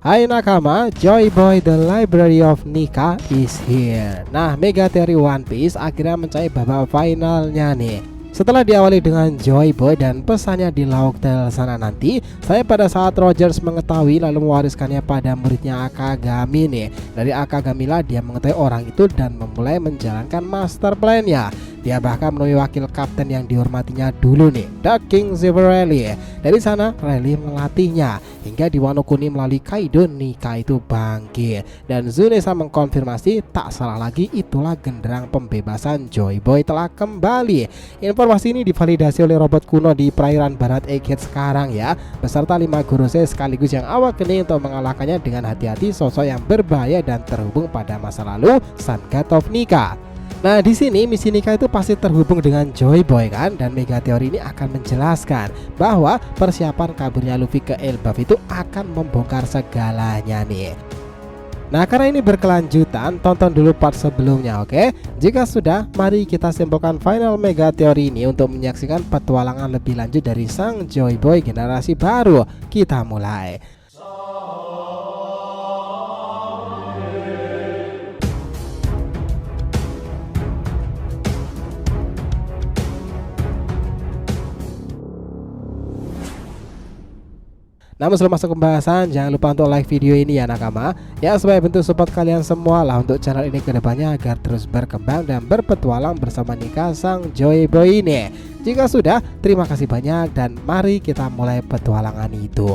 Hai nakama, Joy Boy The Library of Nika is here. Nah, mega teori One Piece akhirnya mencapai babak finalnya nih. Setelah diawali dengan Joy Boy dan pesannya di Lauk Tale sana nanti, saya pada saat Rogers mengetahui lalu mewariskannya pada muridnya Akagami nih. Dari Akagami lah dia mengetahui orang itu dan memulai menjalankan master plan-nya. Dia bahkan menemui wakil kapten yang dihormatinya dulu nih, The King Silver Rayleigh. Dari sana Rayleigh melatihnya hingga di Wano Kuni melalui Kaido Nika itu bangkit. Dan Zunesa mengkonfirmasi tak salah lagi itulah genderang pembebasan Joy Boy telah kembali. Informasi ini divalidasi oleh robot kuno di perairan barat Egghead sekarang ya, beserta 5 Gorosei sekaligus yang awak geni untuk mengalahkannya dengan hati-hati sosok yang berbahaya dan terhubung pada masa lalu Sun God of Nika. Nah, di sini misi Nika itu pasti terhubung dengan Joy Boy kan, dan mega teori ini akan menjelaskan bahwa persiapan kaburnya Luffy ke Elbaf itu akan membongkar segalanya nih. Nah, karena ini berkelanjutan, tonton dulu part sebelumnya, oke? Jika sudah, mari kita simpulkan final mega teori ini untuk menyaksikan petualangan lebih lanjut dari sang Joy Boy generasi baru. Kita mulai. Namun sebelum masuk ke pembahasan, jangan lupa untuk like video ini ya nakama, ya supaya bentuk support kalian semua lah untuk channel ini kedepannya agar terus berkembang dan berpetualang bersama Nika sang Joy Boy ini. Jika sudah, terima kasih banyak dan mari kita mulai petualangan itu.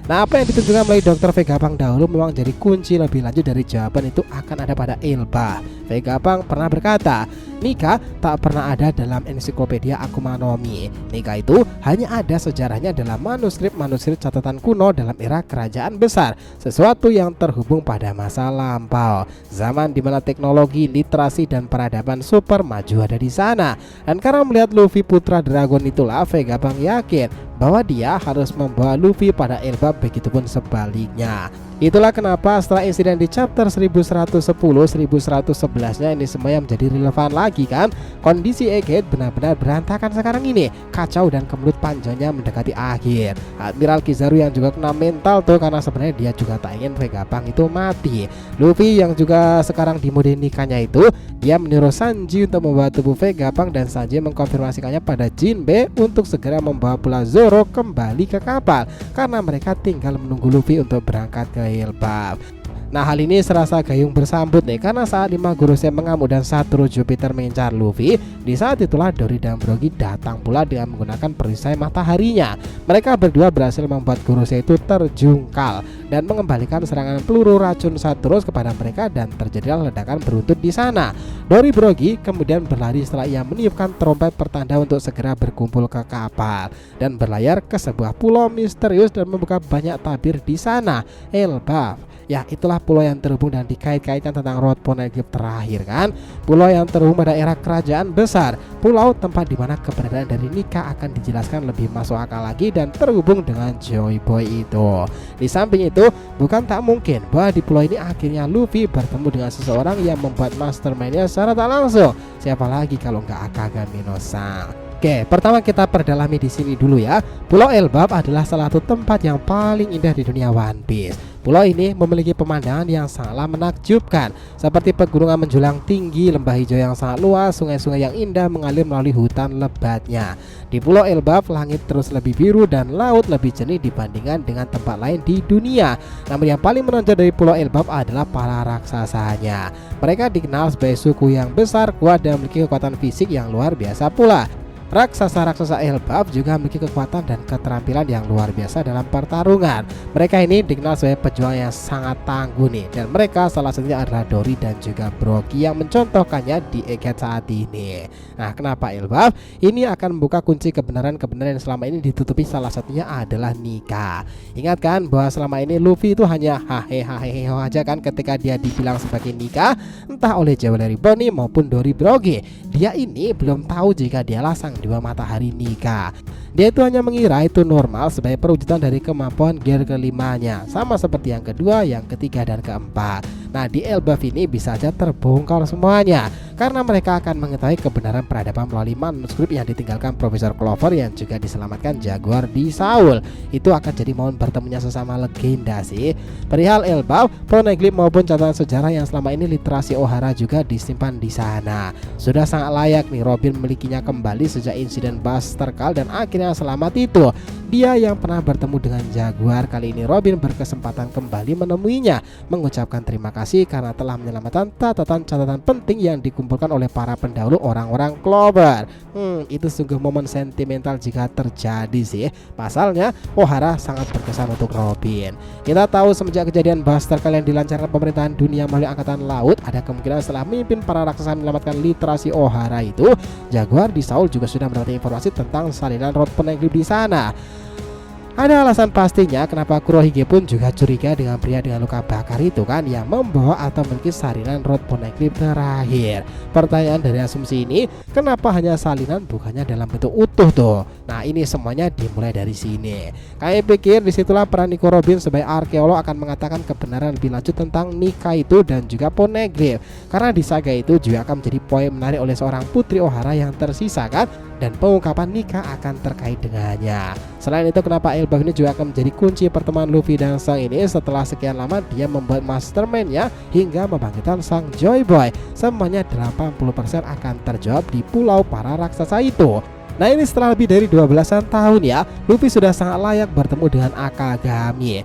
Nah, apa yang ditunjukkan melalui Dr. Vegapunk dahulu memang jadi kunci lebih lanjut dari jawaban itu akan ada pada Elbaf. Vegapunk pernah berkata, Nika tak pernah ada dalam ensiklopedia Akuma no Mi. Nika itu hanya ada sejarahnya dalam manuskrip catatan kuno dalam era kerajaan besar, sesuatu yang terhubung pada masa lampau, zaman di mana teknologi, literasi dan peradaban super maju ada di sana. Dan karena melihat Luffy putra dragon itulah Vegapunk yakin bahwa dia harus membawa Luffy pada Elbaf, begitupun sebaliknya. Itulah kenapa setelah insiden di chapter 1110-1111-nya ini semuanya menjadi relevan lagi kan. Kondisi Egghead benar-benar berantakan sekarang ini, kacau dan kemelut panjangnya mendekati akhir. Admiral Kizaru yang juga kena mental tuh karena sebenarnya dia juga tak ingin Vegapunk itu mati. Luffy yang juga sekarang di mode nikahnya itu, dia menyuruh Sanji untuk membawa tubuh Vegapunk dan Sanji mengkonfirmasikannya pada Jinbe untuk segera membawa pula Zoro kembali ke kapal karena mereka tinggal menunggu Luffy untuk berangkat ke Elbaf. Nah, hal ini serasa gayung bersambut nih karena saat 5 Gorosei mengamuk dan Satoru Jupiter mengincar Luffy, di saat itulah Dory dan Brogy datang pula dengan menggunakan perisai mataharinya. Mereka berdua berhasil membuat Gorosei itu terjungkal dan mengembalikan serangan peluru racun Satoru kepada mereka dan terjadilah ledakan beruntun di sana. Dory Brogy kemudian berlari setelah ia meniupkan trompet pertanda untuk segera berkumpul ke kapal dan berlayar ke sebuah pulau misterius dan membuka banyak tabir di sana, Elbaf. Ya, itulah pulau yang terhubung dan dikait-kaitkan tentang Road Poneglyph terakhir kan. Pulau yang terhubung pada era kerajaan besar. Pulau tempat dimana keberadaan dari Nika akan dijelaskan lebih masuk akal lagi dan terhubung dengan Joy Boy itu. Di samping itu, bukan tak mungkin bahwa di pulau ini akhirnya Luffy bertemu dengan seseorang yang membuat mastermind-nya secara tak langsung. Siapa lagi kalau nggak Akagami no Sang. Oke, pertama kita perdalami di sini dulu ya. Pulau Elbaf adalah salah satu tempat yang paling indah di dunia One Piece. Pulau ini memiliki pemandangan yang sangatlah menakjubkan, seperti pegunungan menjulang tinggi, lembah hijau yang sangat luas, sungai-sungai yang indah mengalir melalui hutan lebatnya. Di Pulau Elbaf, langit terus lebih biru dan laut lebih jernih dibandingkan dengan tempat lain di dunia. Namun yang paling menonjol dari Pulau Elbaf adalah para raksasanya. Mereka dikenal sebagai suku yang besar, kuat dan memiliki kekuatan fisik yang luar biasa pula. Raksasa-raksasa Elbaf juga memiliki kekuatan dan keterampilan yang luar biasa dalam pertarungan. Mereka ini dikenal sebagai pejuang yang sangat tangguh nih, dan mereka salah satunya adalah Dory dan juga Brogy yang mencontohkannya di Egghead saat ini. Nah, kenapa Elbaf? Ini akan membuka kunci kebenaran-kebenaran yang selama ini ditutupi, salah satunya adalah Nika. Ingat kan bahwa selama ini Luffy itu hanya hahehe aja kan ketika dia dibilang sebagai Nika, entah oleh Jewelry Bonnie maupun Dory Brogy. Dia ini belum tahu jika dialah sang dewa matahari Nika. Dia itu hanya mengira itu normal sebagai perwujudan dari kemampuan gear kelimanya, sama seperti yang kedua, yang ketiga dan keempat. Nah, di Elbaf ini bisa saja terbongkar semuanya karena mereka akan mengetahui kebenaran peradaban melalui manuskrip yang ditinggalkan Profesor Clover yang juga diselamatkan Jaguar di Saul. Itu akan jadi momen bertemunya sesama legenda sih. Perihal Elbaf, poneglyph maupun catatan sejarah yang selama ini literasi O'Hara juga disimpan di sana. Sudah sangat layak nih Robin memilikinya kembali sejak insiden Buster Call dan akhirnya selamat itu. Dia yang pernah bertemu dengan Jaguar, kali ini Robin berkesempatan kembali menemuinya, mengucapkan terima kasih karena telah menyelamatkan catatan-catatan penting yang dikumpulkan oleh para pendahulu orang-orang Clover. Itu sungguh momen sentimental jika terjadi sih. Pasalnya O'Hara sangat berkesan untuk Robin. Kita tahu semenjak kejadian Buster Call yang dilancarkan pemerintahan dunia melalui angkatan laut, ada kemungkinan setelah memimpin para raksasa menyelamatkan literasi O'Hara itu, Jaguar di Saul juga sudah mendapat informasi tentang salinan Rod Poneglyph di sana. Ada alasan pastinya kenapa Kurohige pun juga curiga dengan pria dengan luka bakar itu kan, yang membawa atau memiliki salinan Rod Poneglyph terakhir. Pertanyaan dari asumsi ini, kenapa hanya salinan bukannya dalam bentuk utuh tuh? Nah, ini semuanya dimulai dari sini. Kami pikir disitulah peran Nico Robin sebagai arkeolog akan mengatakan kebenaran lebih lanjut tentang Nika itu dan juga Poneglyph. Karena di saga itu juga akan menjadi poin menarik oleh seorang putri O'Hara yang tersisa kan, dan pengungkapan Nika akan terkait dengannya. Selain itu, kenapa Elbaf ini juga akan menjadi kunci pertemuan Luffy dan Sang ini setelah sekian lama dia membuat mastermind-nya hingga membangkitkan Sang Joy Boy. Semuanya 80% akan terjawab di pulau para raksasa itu. Nah, ini setelah lebih dari 12-an tahun ya, Luffy sudah sangat layak bertemu dengan Akagami.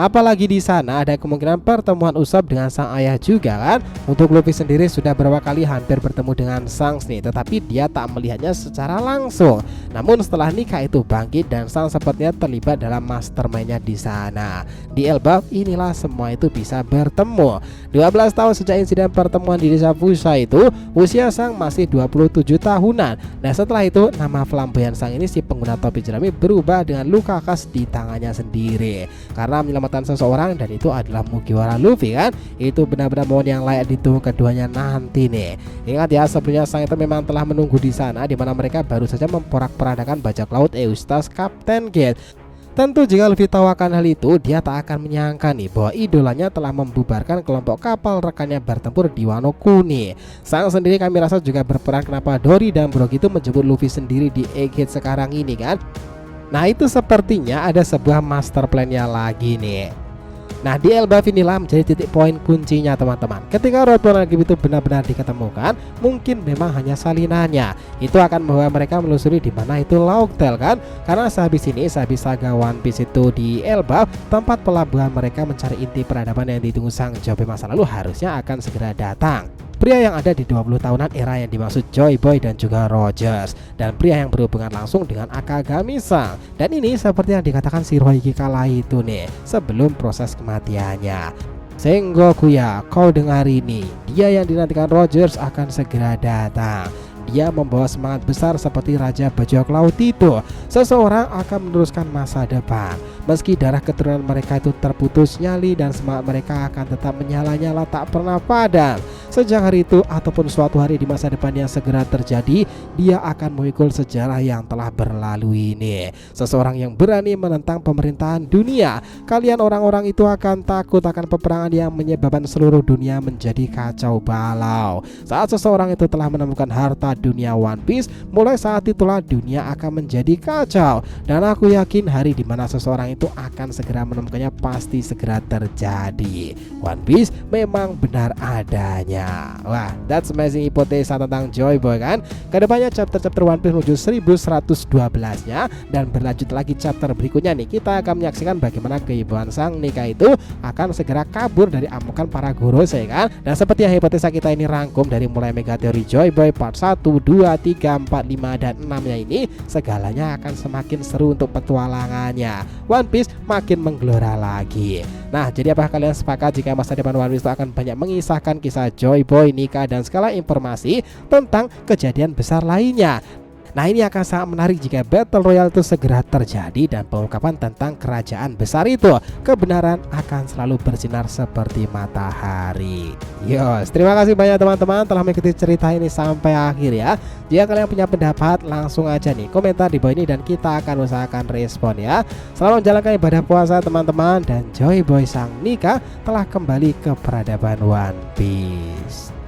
Apalagi di sana ada kemungkinan pertemuan Usopp dengan sang ayah juga kan. Untuk Luffy sendiri sudah beberapa kali hampir bertemu dengan Shanks nih, tetapi dia tak melihatnya secara langsung. Namun setelah Nika itu bangkit dan Shanks sepertinya terlibat dalam mastermind-nya di sana. Di Elbaf inilah semua itu bisa bertemu. 12 tahun sejak insiden pertemuan di desa Fusa itu, usia Sang masih 27 tahunan. Nah, setelah itu nama flamboyan Sang ini, si pengguna topi jerami, berubah dengan luka khas di tangannya sendiri karena menyelamatkan seseorang, dan itu adalah Mugiwara Luffy kan. Itu benar-benar momen yang layak ditunggu keduanya nanti nih. Ingat ya, sebelumnya Sang itu memang telah menunggu di sana, di mana mereka baru saja memporak-porandakan bajak laut Eustace Captain Gate. Tentu jika Luffy tahu akan hal itu, dia tak akan menyangka nih bahwa idolanya telah membubarkan kelompok kapal rekannya bertempur di Wano Kuni. Sang sendiri kami rasa juga berperan kenapa Dory dan Brook itu menjemput Luffy sendiri di Egghead sekarang ini kan. Nah, itu sepertinya ada sebuah master plan-nya lagi nih. Nah, di Elbaf inilah menjadi titik poin kuncinya teman-teman. Ketika Rod Poneglyph itu benar-benar diketemukan, mungkin memang hanya salinannya. Itu akan membawa mereka menelusuri di mana itu Laughtale kan. Karena sehabis ini, sehabis saga One Piece itu di Elbaf, tempat pelabuhan mereka mencari inti peradaban yang ditunggu Sang Jobe masa lalu harusnya akan segera datang. Pria yang ada di 20 tahunan era yang dimaksud Joy Boy dan juga Rogers, dan pria yang berhubungan langsung dengan Akagami-san. Dan ini seperti yang dikatakan si Rohige kala itu nih, sebelum proses kematiannya. Sengoku ya, kau dengar ini, dia yang dinantikan Rogers akan segera datang. Dia membawa semangat besar seperti Raja Bajak Laut itu. Seseorang akan meneruskan masa depan. Meski darah keturunan mereka itu terputus nyali, dan semangat mereka akan tetap menyala-nyala tak pernah padam. Sejak hari itu ataupun suatu hari di masa depan yang segera terjadi, dia akan memikul sejarah yang telah berlalu ini. Seseorang yang berani menentang pemerintahan dunia. Kalian orang-orang itu akan takut akan peperangan yang menyebabkan seluruh dunia menjadi kacau balau. Saat seseorang itu telah menemukan harta dunia One Piece, mulai saat itulah dunia akan menjadi kacau. Dan aku yakin hari dimana seseorang itu akan segera menemukannya pasti segera terjadi. One Piece memang benar adanya. Wah, that's amazing hipotesa tentang Joy Boy kan. Kedepannya chapter-chapter One Piece menuju 1112 nya, dan berlanjut lagi chapter berikutnya nih, kita akan menyaksikan bagaimana keibuan Sang Nika itu akan segera kabur dari amukan para Gorosei kan. Dan seperti yang hipotesa kita ini rangkum dari mulai mega teori Joy Boy part 1, 2, 3, 4, 5, dan 6 nya ini, segalanya akan semakin seru untuk petualangannya. One Piece makin menggelora lagi. Nah, jadi apakah kalian sepakat jika masa depan One Piece itu akan banyak mengisahkan kisah Joy Boy, Nika, dan segala informasi tentang kejadian besar lainnya? Nah, ini akan sangat menarik jika Battle Royale itu segera terjadi dan pengungkapan tentang kerajaan besar itu. Kebenaran akan selalu bersinar seperti matahari. Yos, terima kasih banyak teman-teman telah mengikuti cerita ini sampai akhir ya. Jika kalian punya pendapat, langsung aja nih komentar di bawah ini dan kita akan usahakan respon ya. Selamat menjalankan ibadah puasa teman-teman, dan Joy Boy Sang Nika telah kembali ke peradaban One Piece.